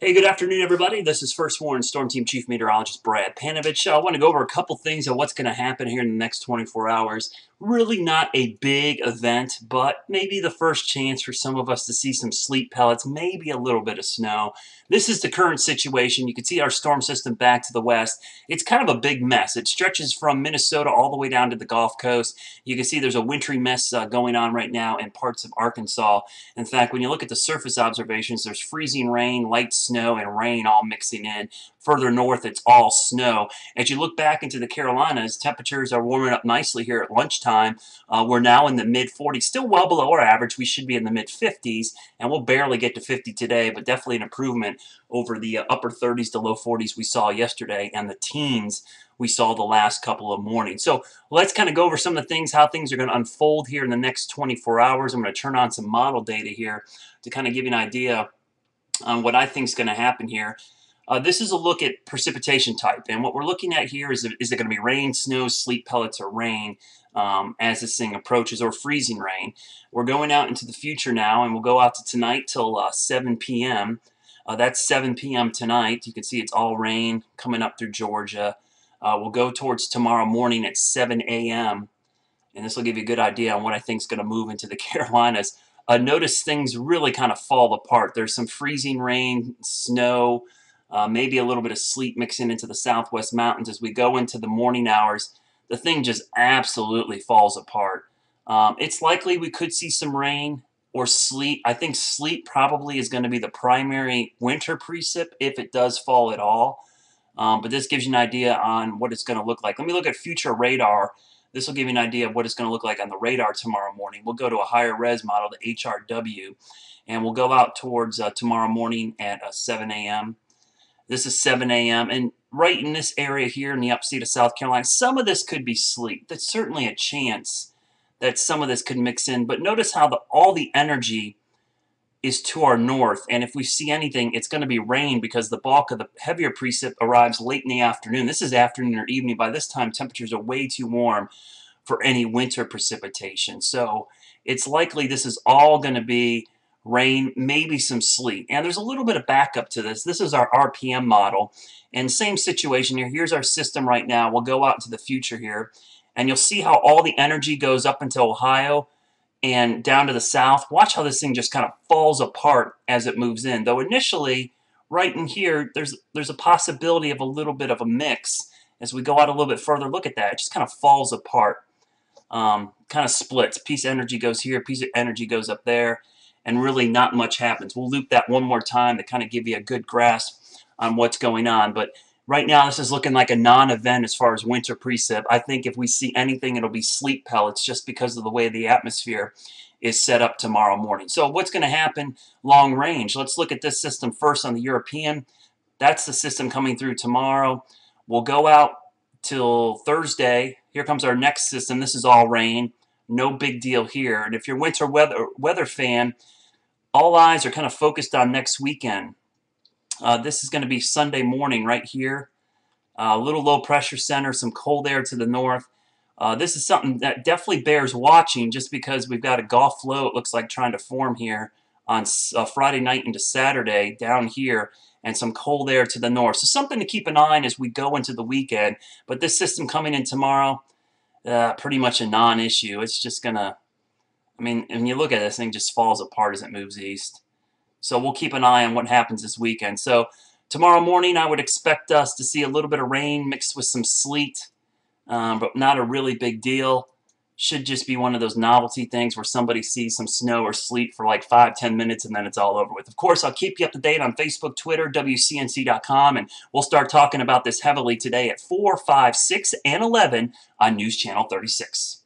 Hey, good afternoon, everybody. This is First Warn Storm Team Chief Meteorologist Brad Panovich. I want to go over a couple things of what's going to happen here in the next 24 hours. Really not a big event, but maybe the first chance for some of us to see some sleet pellets, maybe a little bit of snow. This is the current situation. You can see our storm system back to the west. It's kind of a big mess. It stretches from Minnesota all the way down to the Gulf Coast. You can see there's a wintry mess going on right now in parts of Arkansas. In fact, when you look at the surface observations, there's freezing rain, light snow, and rain all mixing in. Further north, it's all snow. As you look back into the Carolinas, temperatures are warming up nicely here at lunchtime. We're now in the mid-40s, still well below our average. We should be in the mid-50s, and we'll barely get to 50 today, but definitely an improvement over the upper 30s to low 40s we saw yesterday and the teens we saw the last couple of mornings. So let's kind of go over some of the things, how things are going to unfold here in the next 24 hours. I'm going to turn on some model data here to kind of give you an idea on what I think is going to happen here. This is a look at precipitation type, and what we're looking at here is it going to be rain, snow, sleet pellets, or rain as this thing approaches, or freezing rain. We're going out into the future now, and we'll go out to tonight till 7 p.m. That's 7 p.m. tonight. You can see it's all rain coming up through Georgia. We'll go towards tomorrow morning at 7 a.m., and this will give you a good idea on what I think is going to move into the Carolinas. Notice things really kind of fall apart. There's some freezing rain, snow, maybe a little bit of sleet mixing into the southwest mountains. As we go into the morning hours, the thing just absolutely falls apart. It's likely we could see some rain or sleet. I think sleet probably is going to be the primary winter precip if it does fall at all. But this gives you an idea on what it's going to look like. Let me look at future radar. This will give you an idea of what it's going to look like on the radar tomorrow morning. We'll go to a higher res model, the HRW, and we'll go out towards tomorrow morning at 7 a.m. This is 7 a.m. And right in this area here in the upstate of South Carolina, some of this could be sleet. That's certainly a chance that some of this could mix in. But notice how all the energy is to our north, and if we see anything, it's going to be rain because the bulk of the heavier precip arrives late in the afternoon. This is afternoon or evening. By this time, temperatures are way too warm for any winter precipitation. So it's likely this is all going to be rain, maybe some sleet. And there's a little bit of backup to this. This is our RPM model. And same situation here. Here's our system right now. We'll go out to the future here, and you'll see how all the energy goes up into Ohio and down to the south. Watch how this thing just kind of falls apart as it moves in. Though initially, right in here, there's a possibility of a little bit of a mix. As we go out a little bit further, look at that. It just kind of falls apart, kind of splits. Piece of energy goes here, piece of energy goes up there, and really not much happens. We'll loop that one more time to kind of give you a good grasp on what's going on. But right now, this is looking like a non-event as far as winter precip. I think if we see anything, it'll be sleet pellets just because of the way the atmosphere is set up tomorrow morning. So what's going to happen long range? Let's look at this system first on the European. That's the system coming through tomorrow. We'll go out till Thursday. Here comes our next system. This is all rain. No big deal here. And if you're a winter weather fan, all eyes are kind of focused on next weekend. This is going to be Sunday morning right here. A little low pressure center, some cold air to the north. This is something that definitely bears watching just because we've got a Gulf flow, it looks like, trying to form here on Friday night into Saturday down here, and some cold air to the north. So something to keep an eye on as we go into the weekend. But this system coming in tomorrow, pretty much a non-issue. It's just going to, I mean, when you look at this thing, just falls apart as it moves east. So we'll keep an eye on what happens this weekend. So tomorrow morning, I would expect us to see a little bit of rain mixed with some sleet, but not a really big deal. Should just be one of those novelty things where somebody sees some snow or sleet for like 5-10 minutes and then it's all over with. Of course, I'll keep you up to date on Facebook, Twitter, WCNC.com, and we'll start talking about this heavily today at 4, 5, 6, and 11 on News Channel 36.